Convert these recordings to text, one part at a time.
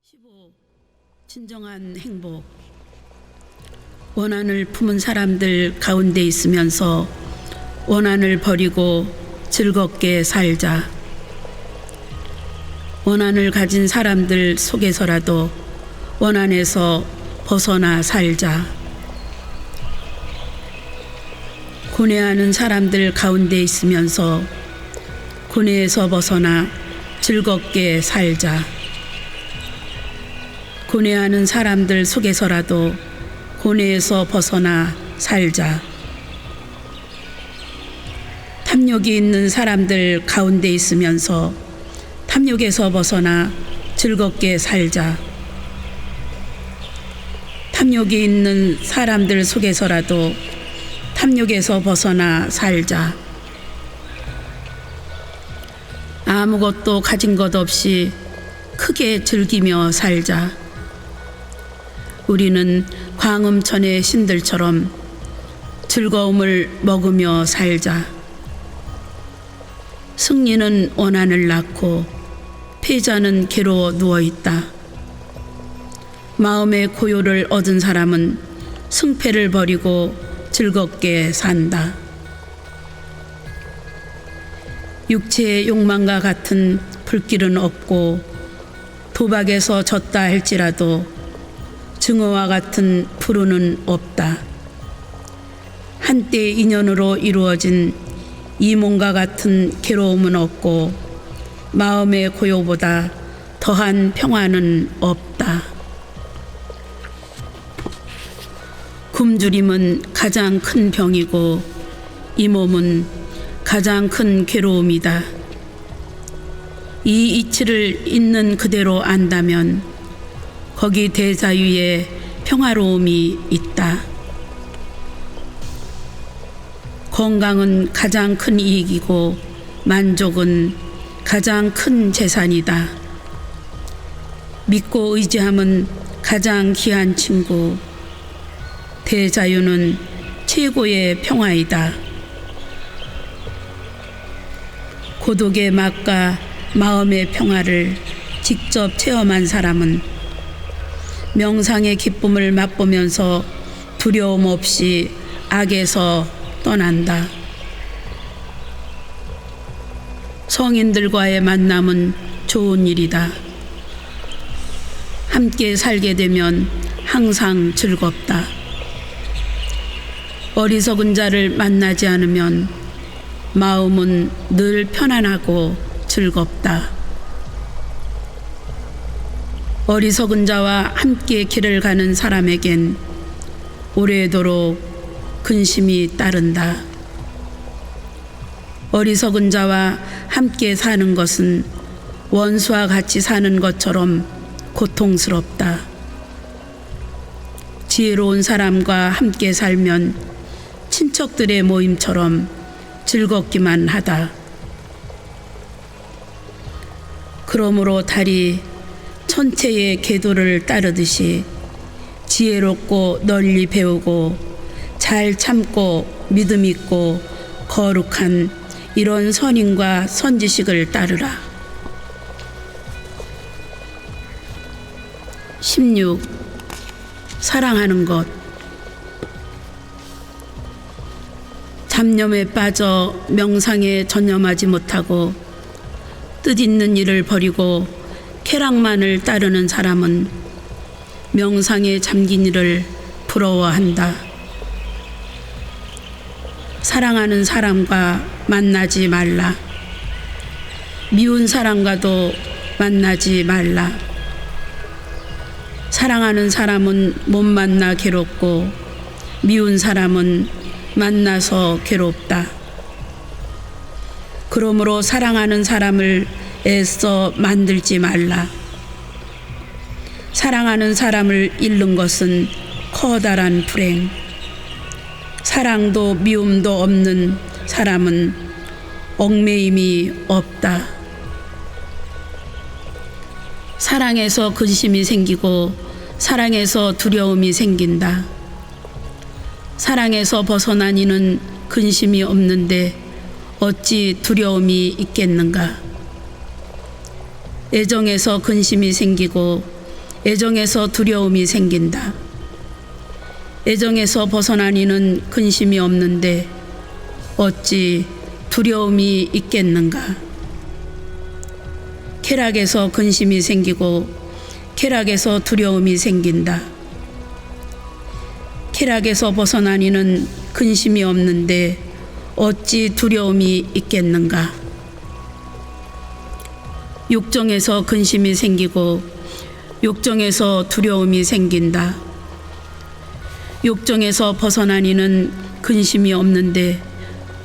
15. 진정한 행복. 원한을 품은 사람들 가운데 있으면서 원한을 버리고 즐겁게 살자. 원한을 가진 사람들 속에서라도 원한에서 벗어나 살자. 고뇌하는 사람들 가운데 있으면서 고뇌에서 벗어나 즐겁게 살자. 고뇌하는 사람들 속에서라도 고뇌에서 벗어나 살자. 탐욕이 있는 사람들 가운데 있으면서 탐욕에서 벗어나 즐겁게 살자. 탐욕이 있는 사람들 속에서라도 탐욕에서 벗어나 살자. 아무것도 가진 것 없이 크게 즐기며 살자. 우리는 광음천의 신들처럼 즐거움을 먹으며 살자. 승리는 원한을 낳고 패자는 괴로워 누워있다. 마음의 고요를 얻은 사람은 승패를 버리고 즐겁게 산다. 육체의 욕망과 같은 불길은 없고 도박에서 졌다 할지라도 증오와 같은 불운은 없다. 한때 인연으로 이루어진 이 몸과 같은 괴로움은 없고 마음의 고요보다 더한 평화는 없다. 굶주림은 가장 큰 병이고 이 몸은 가장 큰 괴로움이다. 이 이치를 있는 그대로 안다면 거기 대자유의 평화로움이 있다. 건강은 가장 큰 이익이고 만족은 가장 큰 재산이다. 믿고 의지함은 가장 귀한 친구. 대자유는 최고의 평화이다. 고독의 맛과 마음의 평화를 직접 체험한 사람은 명상의 기쁨을 맛보면서 두려움 없이 악에서 떠난다. 성인들과의 만남은 좋은 일이다. 함께 살게 되면 항상 즐겁다. 어리석은 자를 만나지 않으면 마음은 늘 편안하고 즐겁다. 어리석은 자와 함께 길을 가는 사람에겐 오래도록 근심이 따른다. 어리석은 자와 함께 사는 것은 원수와 같이 사는 것처럼 고통스럽다. 지혜로운 사람과 함께 살면 친척들의 모임처럼 즐겁기만 하다. 그러므로 달이 천체의 궤도를 따르듯이 지혜롭고 널리 배우고 잘 참고 믿음 있고 거룩한 이런 선인과 선지식을 따르라. 16. 사랑하는 것. 잡념에 빠져 명상에 전념하지 못하고 뜻있는 일을 버리고 쾌락만을 따르는 사람은 명상에 잠긴 이를 부러워한다. 사랑하는 사람과 만나지 말라. 미운 사람과도 만나지 말라. 사랑하는 사람은 못 만나 괴롭고 미운 사람은 만나서 괴롭다. 그러므로 사랑하는 사람을 애써 만들지 말라. 사랑하는 사람을 잃는 것은 커다란 불행. 사랑도 미움도 없는 사람은 얽매임이 없다. 사랑에서 근심이 생기고 사랑에서 두려움이 생긴다. 사랑에서 벗어난 이는 근심이 없는데 어찌 두려움이 있겠는가. 애정에서 근심이 생기고 애정에서 두려움이 생긴다. 애정에서 벗어난 이는 근심이 없는데 어찌 두려움이 있겠는가. 쾌락에서 근심이 생기고 쾌락에서 두려움이 생긴다. 쾌락에서 벗어난 이는 근심이 없는데 어찌 두려움이 있겠는가. 욕정에서 근심이 생기고 욕정에서 두려움이 생긴다. 욕정에서 벗어난 이는 근심이 없는데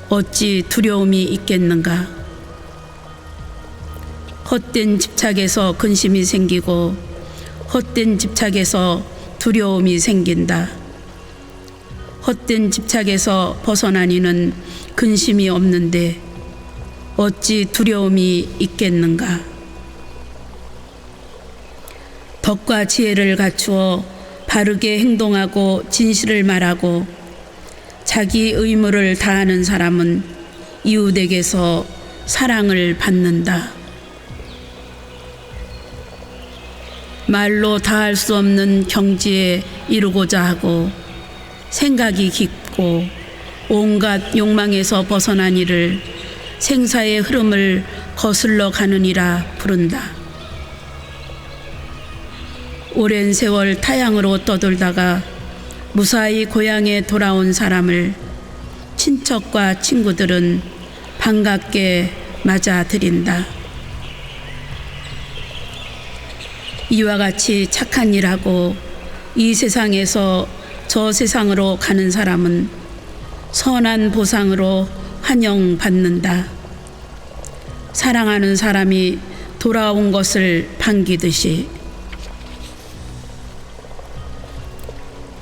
어찌 두려움이 있겠는가. 헛된 집착에서 근심이 생기고 헛된 집착에서 두려움이 생긴다. 헛된 집착에서 벗어난 이는 근심이 없는데 어찌 두려움이 있겠는가. 덕과 지혜를 갖추어 바르게 행동하고 진실을 말하고 자기 의무를 다하는 사람은 이웃에게서 사랑을 받는다. 말로 다할 수 없는 경지에 이르고자 하고 생각이 깊고 온갖 욕망에서 벗어난 이를 생사의 흐름을 거슬러 가느니라 부른다. 오랜 세월 타향으로 떠돌다가 무사히 고향에 돌아온 사람을 친척과 친구들은 반갑게 맞아들인다. 이와 같이 착한 일하고 이 세상에서 저 세상으로 가는 사람은 선한 보상으로 환영받는다. 사랑하는 사람이 돌아온 것을 반기듯이.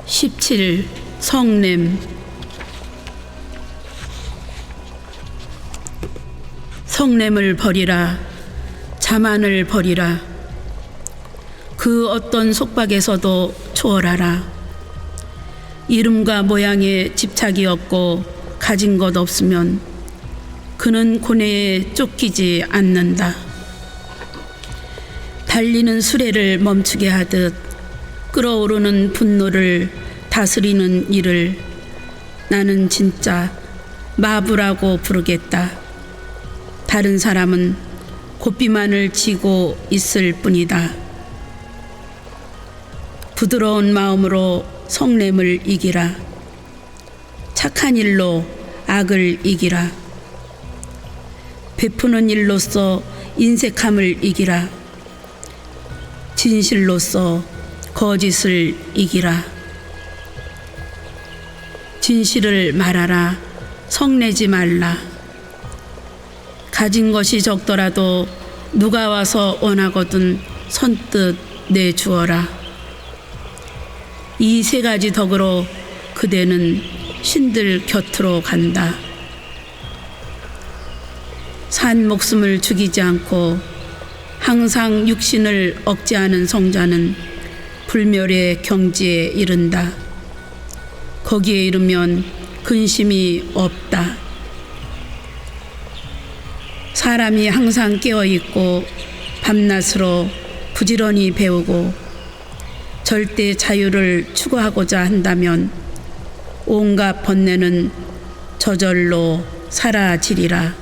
17. 성냄. 성냄을 버리라. 자만을 버리라. 그 어떤 속박에서도 초월하라. 이름과 모양에 집착이 없고 가진 것 없으면 그는 고뇌에 쫓기지 않는다. 달리는 수레를 멈추게 하듯 끓어오르는 분노를 다스리는 일을 나는 진짜 마부라고 부르겠다. 다른 사람은 고삐만을 지고 있을 뿐이다. 부드러운 마음으로 성냄을 이기라. 착한 일로 악을 이기라. 베푸는 일로서 인색함을 이기라. 진실로서 거짓을 이기라. 진실을 말하라. 성내지 말라. 가진 것이 적더라도 누가 와서 원하거든 선뜻 내주어라. 이 세 가지 덕으로 그대는 신들 곁으로 간다. 산 목숨을 죽이지 않고 항상 육신을 억제하는 성자는 불멸의 경지에 이른다. 거기에 이르면 근심이 없다. 사람이 항상 깨어있고 밤낮으로 부지런히 배우고 절대 자유를 추구하고자 한다면 온갖 번뇌는 저절로 사라지리라.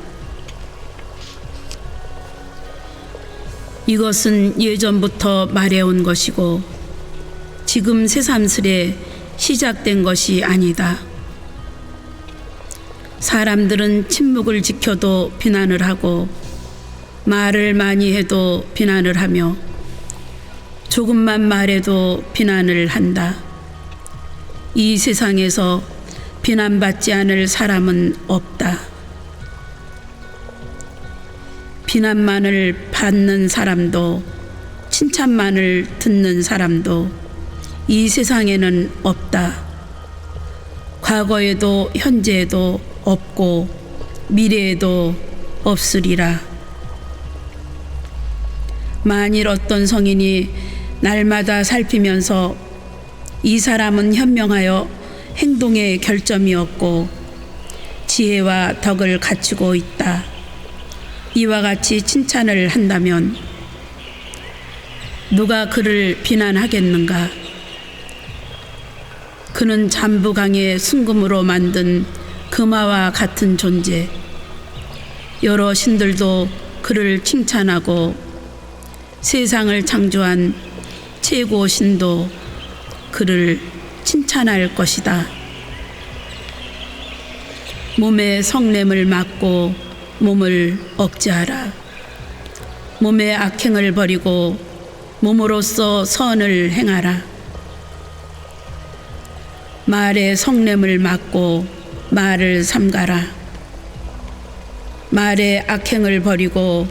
이것은 예전부터 말해온 것이고 지금 새삼스레 시작된 것이 아니다. 사람들은 침묵을 지켜도 비난을 하고 말을 많이 해도 비난을 하며 조금만 말해도 비난을 한다. 이 세상에서 비난받지 않을 사람은 없다. 비난만을 받는 사람도 칭찬만을 듣는 사람도 이 세상에는 없다. 과거에도 현재에도 없고 미래에도 없으리라. 만일 어떤 성인이 날마다 살피면서 이 사람은 현명하여 행동에 결점이 없고 지혜와 덕을 갖추고 있다. 이와 같이 칭찬을 한다면 누가 그를 비난하겠는가? 그는 잠부강의 순금으로 만든 금화와 같은 존재. 여러 신들도 그를 칭찬하고 세상을 창조한 최고 신도 그를 칭찬할 것이다. 몸의 성냄을 막고 몸을 억제하라. 몸의 악행을 버리고 몸으로써 선을 행하라. 말의 성냄을 막고 말을 삼가라. 말의 악행을 버리고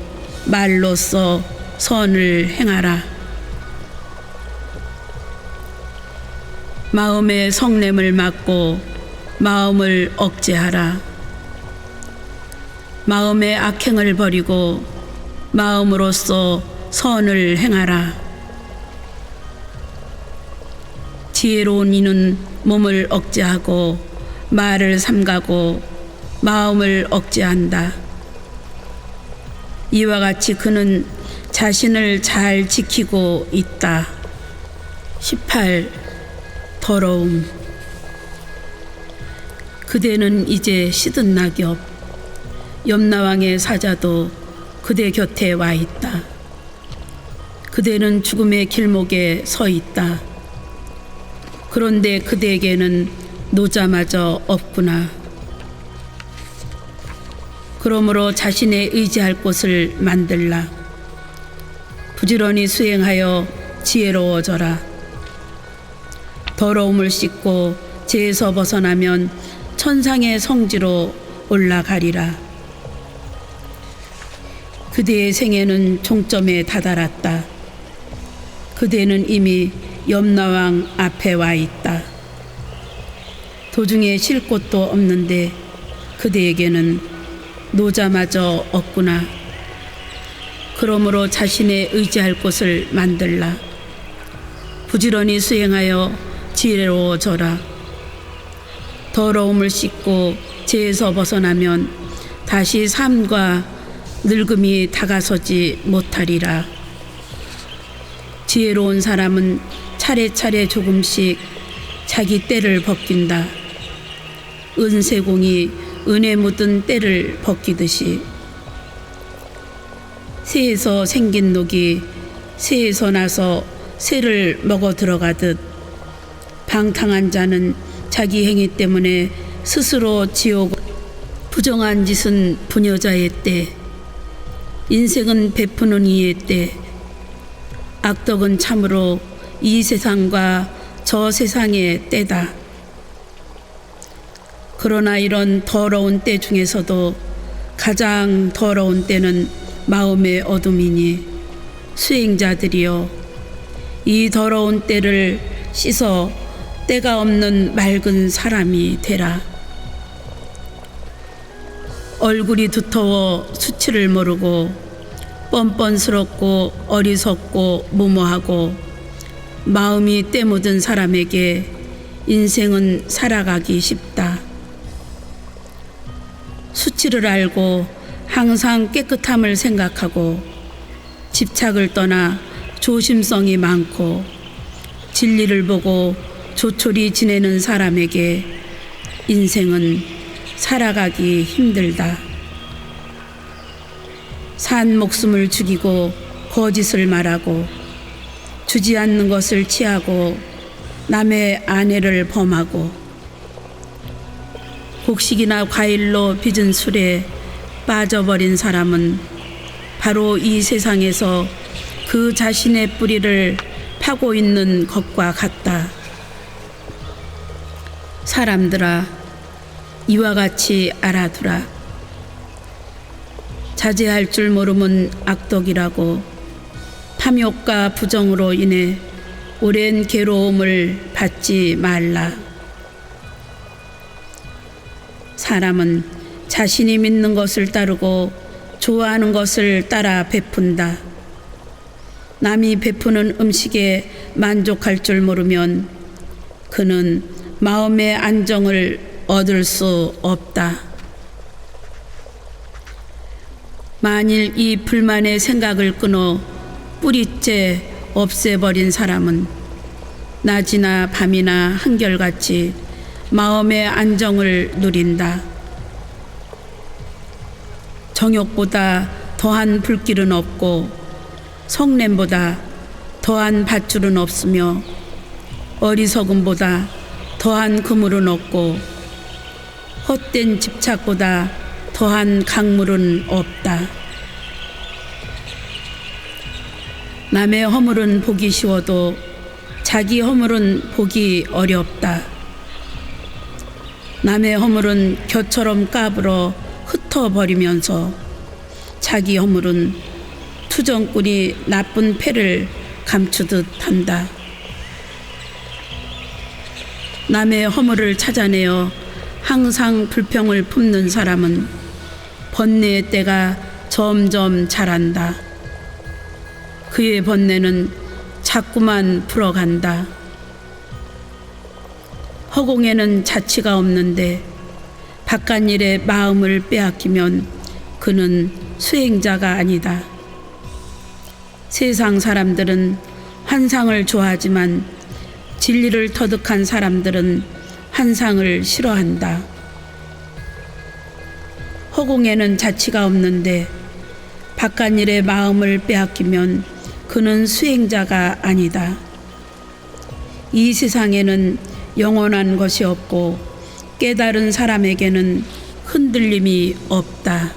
말로써 선을 행하라. 마음의 성냄을 막고 마음을 억제하라. 마음의 악행을 버리고 마음으로써 선을 행하라. 지혜로운 이는 몸을 억제하고 말을 삼가고 마음을 억제한다. 이와 같이 그는 자신을 잘 지키고 있다. 18. 더러움. 그대는 이제 시든 낙엽. 염라왕의 사자도 그대 곁에 와 있다. 그대는 죽음의 길목에 서 있다. 그런데 그대에게는 노자마저 없구나. 그러므로 자신의 의지할 곳을 만들라. 부지런히 수행하여 지혜로워져라. 더러움을 씻고 죄에서 벗어나면 천상의 성지로 올라가리라. 그대의 생애는 종점에 다다랐다. 그대는 이미 염라왕 앞에 와 있다. 도중에 쉴 곳도 없는데 그대에게는 노자마저 없구나. 그러므로 자신의 의지할 곳을 만들라. 부지런히 수행하여 지혜로워져라. 더러움을 씻고 죄에서 벗어나면 다시 삶과 늙음이 다가서지 못하리라. 지혜로운 사람은 차례차례 조금씩 자기 때를 벗긴다. 은세공이 은에 묻은 때를 벗기듯이 새에서 생긴 녹이 새에서 나서 새를 먹어 들어가듯 방탕한 자는 자기 행위 때문에 스스로 지옥. 부정한 짓은 부녀자의 때, 인생은 베푸는 이의 때, 악덕은 참으로 이 세상과 저 세상의 때다. 그러나 이런 더러운 때 중에서도 가장 더러운 때는 마음의 어둠이니 수행자들이여 이 더러운 때를 씻어 때가 없는 맑은 사람이 되라. 얼굴이 두터워 수치를 모르고 뻔뻔스럽고 어리석고 무모하고 마음이 때 묻은 사람에게 인생은 살아가기 쉽다. 수치를 알고 항상 깨끗함을 생각하고 집착을 떠나 조심성이 많고 진리를 보고 조촐히 지내는 사람에게 인생은 살아가기 힘들다. 산 목숨을 죽이고 거짓을 말하고 주지 않는 것을 취하고 남의 아내를 범하고 곡식이나 과일로 빚은 술에 빠져버린 사람은 바로 이 세상에서 그 자신의 뿌리를 파고 있는 것과 같다. 사람들아, 이와 같이 알아두라. 자제할 줄 모름은 악독이라고 탐욕과 부정으로 인해 오랜 괴로움을 받지 말라. 사람은 자신이 믿는 것을 따르고 좋아하는 것을 따라 베푼다. 남이 베푸는 음식에 만족할 줄 모르면 그는 마음의 안정을 얻을 수 없다. 만일 이 불만의 생각을 끊어 뿌리째 없애버린 사람은 낮이나 밤이나 한결같이 마음의 안정을 누린다. 정욕보다 더한 불길은 없고 성냄보다 더한 밧줄은 없으며 어리석음보다 더한 그물은 없고 헛된 집착보다 더한 강물은 없다. 남의 허물은 보기 쉬워도 자기 허물은 보기 어렵다. 남의 허물은 겨처럼 까불어 흩어버리면서 자기 허물은 투정꾼이 나쁜 패를 감추듯 한다. 남의 허물을 찾아내어 항상 불평을 품는 사람은 번뇌의 때가 점점 자란다. 그의 번뇌는 자꾸만 불어간다. 허공에는 자취가 없는데 바깥일에 마음을 빼앗기면 그는 수행자가 아니다. 세상 사람들은 환상을 좋아하지만 진리를 터득한 사람들은 환상을 싫어한다. 허공에는 자취가 없는데 바깥일에 마음을 빼앗기면 그는 수행자가 아니다. 이 세상에는 영원한 것이 없고 깨달은 사람에게는 흔들림이 없다.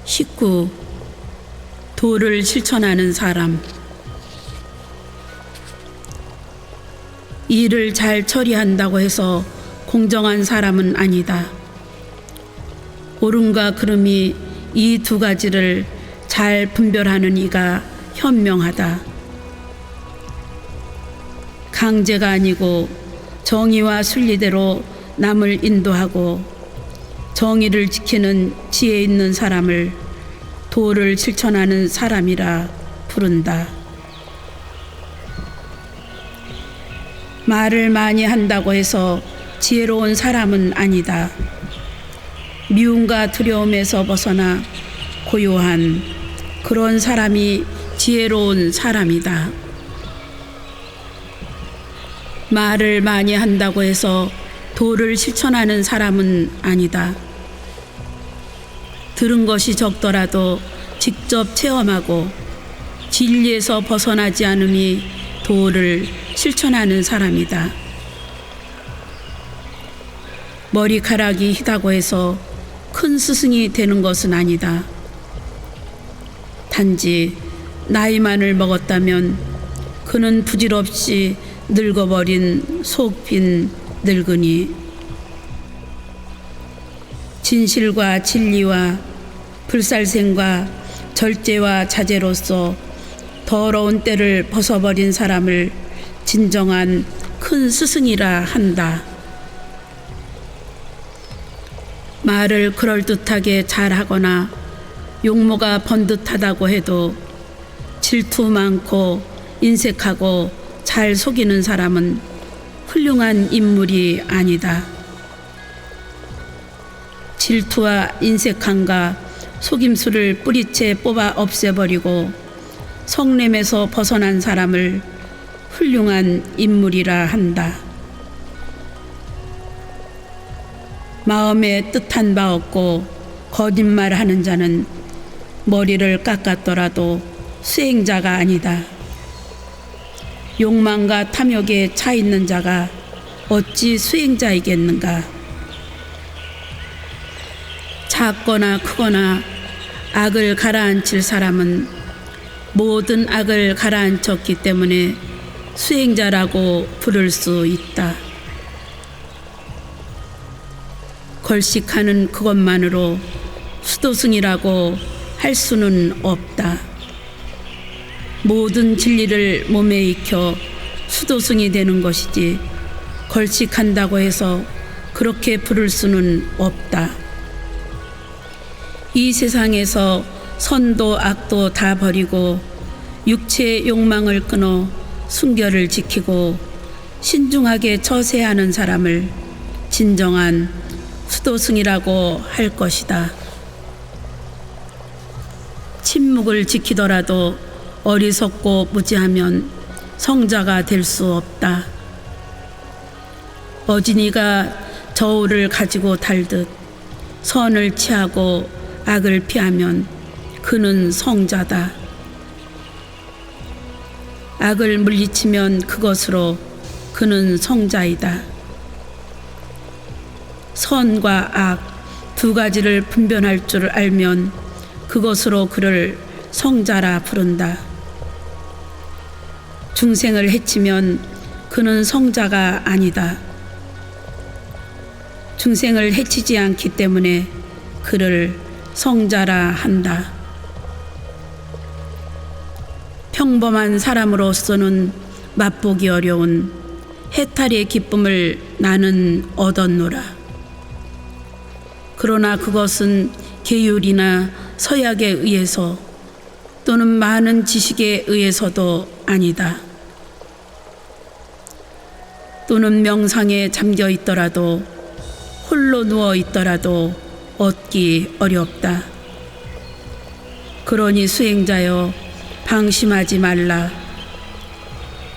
19. 도를 실천하는 사람. 일을 잘 처리한다고 해서 공정한 사람은 아니다. 옳음과 그름이 이 두 가지를 잘 분별하는 이가 현명하다. 강제가 아니고 정의와 순리대로 남을 인도하고 정의를 지키는 지혜 있는 사람을 도를 실천하는 사람이라 부른다. 말을 많이 한다고 해서 지혜로운 사람은 아니다. 미움과 두려움에서 벗어나 고요한 그런 사람이 지혜로운 사람이다. 말을 많이 한다고 해서 도를 실천하는 사람은 아니다. 들은 것이 적더라도 직접 체험하고 진리에서 벗어나지 않으니 도를 실천하는 사람이다. 머리카락이 희다고 해서 큰 스승이 되는 것은 아니다. 단지 나이만을 먹었다면 그는 부질없이 늙어버린 속 빈 늙은이. 진실과 진리와 불살생과 절제와 자제로서 더러운 때를 벗어버린 사람을 진정한 큰 스승이라 한다. 말을 그럴듯하게 잘하거나 용모가 번듯하다고 해도 질투 많고 인색하고 잘 속이는 사람은 훌륭한 인물이 아니다. 질투와 인색함과 속임수를 뿌리채 뽑아 없애버리고 성냄에서 벗어난 사람을 훌륭한 인물이라 한다. 마음에 뜻한 바 없고 거짓말하는 자는 머리를 깎았더라도 수행자가 아니다. 욕망과 탐욕에 차 있는 자가 어찌 수행자이겠는가. 작거나 크거나 악을 가라앉힐 사람은 모든 악을 가라앉혔기 때문에 수행자라고 부를 수 있다. 걸식하는 그것만으로 수도승이라고 할 수는 없다. 모든 진리를 몸에 익혀 수도승이 되는 것이지 걸식한다고 해서 그렇게 부를 수는 없다. 이 세상에서 선도 악도 다 버리고 육체의 욕망을 끊어 순결을 지키고 신중하게 처세하는 사람을 진정한 수도승이라고 할 것이다. 침묵을 지키더라도 어리석고 무지하면 성자가 될 수 없다. 어진이가 저울을 가지고 달듯 선을 취하고 악을 피하면 그는 성자다. 악을 물리치면 그것으로 그는 성자이다. 선과 악 두 가지를 분별할 줄 알면 그것으로 그를 성자라 부른다. 중생을 해치면 그는 성자가 아니다. 중생을 해치지 않기 때문에 그를 성자라 한다. 평범한 사람으로서는 맛보기 어려운 해탈의 기쁨을 나는 얻었노라. 그러나 그것은 계율이나 서약에 의해서 또는 많은 지식에 의해서도 아니다. 또는 명상에 잠겨 있더라도 홀로 누워 있더라도 얻기 어렵다. 그러니 수행자여 방심하지 말라.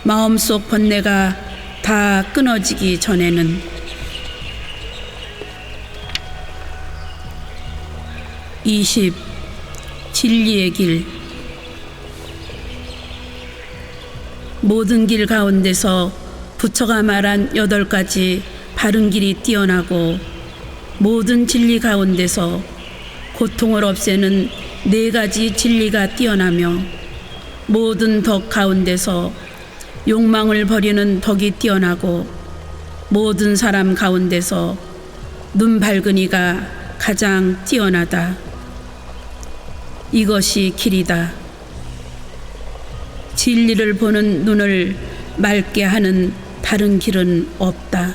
마음속 번뇌가 다 끊어지기 전에는 20. 진리의 길. 모든 길 가운데서 부처가 말한 8가지 바른 길이 뛰어나고 모든 진리 가운데서 고통을 없애는 4가지 진리가 뛰어나며 모든 덕 가운데서 욕망을 버리는 덕이 뛰어나고 모든 사람 가운데서 눈 밝으니가 가장 뛰어나다. 이것이 길이다. 진리를 보는 눈을 맑게 하는 다른 길은 없다.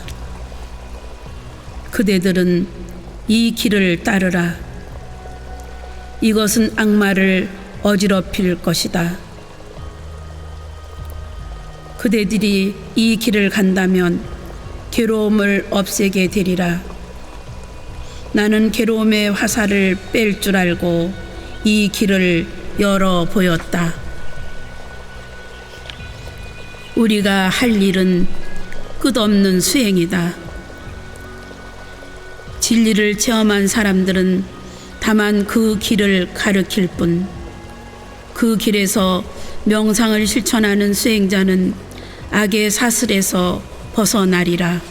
그대들은 이 길을 따르라. 이것은 악마를 어지럽힐 것이다. 그대들이 이 길을 간다면 괴로움을 없애게 되리라. 나는 괴로움의 화살을 뺄 줄 알고 이 길을 열어 보였다. 우리가 할 일은 끝없는 수행이다. 진리를 체험한 사람들은 다만 그 길을 가르칠 뿐, 그 길에서 명상을 실천하는 수행자는 악의 사슬에서 벗어나리라.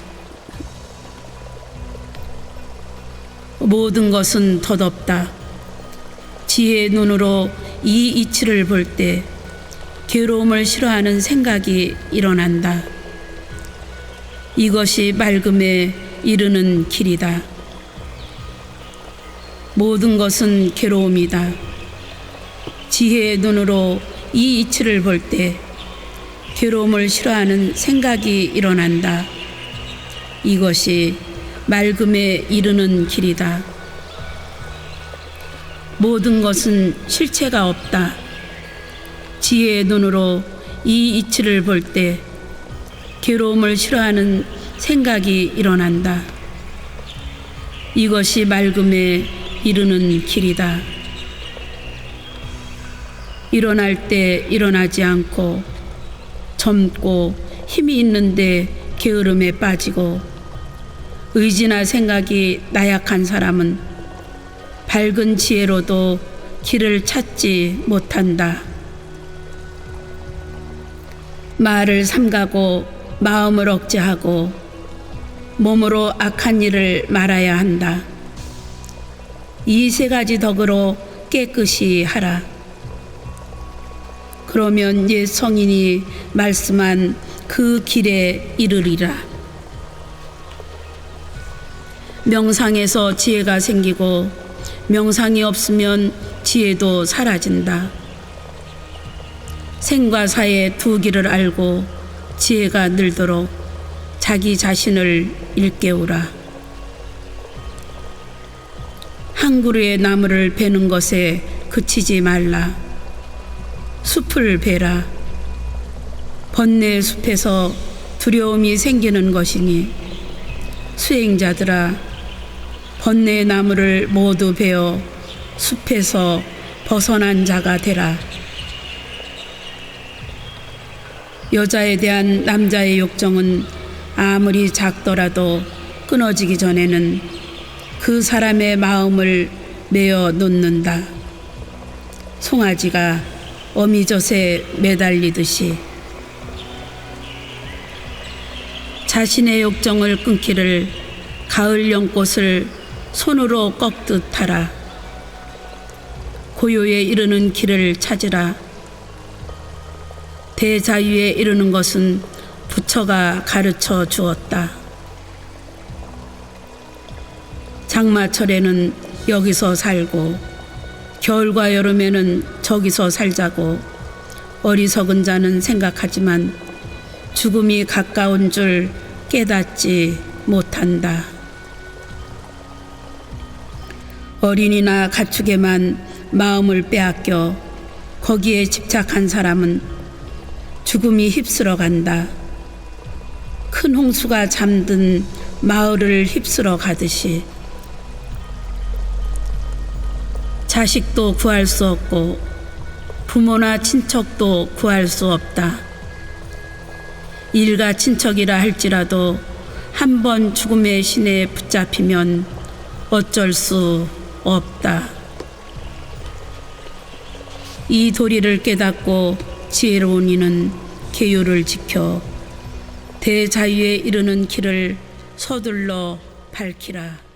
모든 것은 덧없다. 지혜의 눈으로 이 이치를 볼 때 괴로움을 싫어하는 생각이 일어난다. 이것이 맑음에 이르는 길이다. 모든 것은 괴로움이다. 지혜의 눈으로 이 이치를 볼 때 괴로움을 싫어하는 생각이 일어난다. 이것이 맑음에 이르는 길이다. 모든 것은 실체가 없다. 지혜의 눈으로 이 이치를 볼 때 괴로움을 싫어하는 생각이 일어난다. 이것이 맑음에 이르는 길이다. 일어날 때 일어나지 않고 젊고 힘이 있는데 게으름에 빠지고 의지나 생각이 나약한 사람은 밝은 지혜로도 길을 찾지 못한다. 말을 삼가고 마음을 억제하고 몸으로 악한 일을 말아야 한다. 이 3가지 덕으로 깨끗이 하라. 그러면 옛 성인이 말씀한 그 길에 이르리라. 명상에서 지혜가 생기고 명상이 없으면 지혜도 사라진다. 생과 사의 두 길을 알고 지혜가 늘도록 자기 자신을 일깨우라. 한 그루의 나무를 베는 것에 그치지 말라. 숲을 베라. 번뇌의 숲에서 두려움이 생기는 것이니 수행자들아, 번뇌의 나무를 모두 베어 숲에서 벗어난 자가 되라. 여자에 대한 남자의 욕정은 아무리 작더라도 끊어지기 전에는 그 사람의 마음을 메어 놓는다. 송아지가 어미젖에 매달리듯이 자신의 욕정을 끊기를 가을 연꽃을 손으로 꺾듯 하라. 고요에 이르는 길을 찾으라. 대자유에 이르는 것은 부처가 가르쳐 주었다. 장마철에는 여기서 살고 겨울과 여름에는 저기서 살자고 어리석은 자는 생각하지만 죽음이 가까운 줄 깨닫지 못한다. 어린이나 가축에만 마음을 빼앗겨 거기에 집착한 사람은 죽음이 휩쓸어 간다. 큰 홍수가 잠든 마을을 휩쓸어 가듯이 자식도 구할 수 없고 부모나 친척도 구할 수 없다. 일가 친척이라 할지라도 한 번 죽음의 신에 붙잡히면 어쩔 수 없다. 이 도리를 깨닫고 지혜로운 이는 계율을 지켜 대자유에 이르는 길을 서둘러 밝히라.